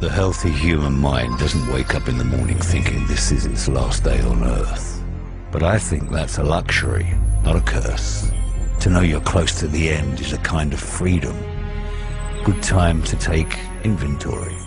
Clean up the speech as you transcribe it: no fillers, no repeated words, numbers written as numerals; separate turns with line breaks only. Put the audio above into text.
The healthy human mind doesn't wake up in the morning thinking this is its last day on Earth. But I think that's a luxury, not a curse. To know you're close to the end is a kind of freedom. Good time to take inventory.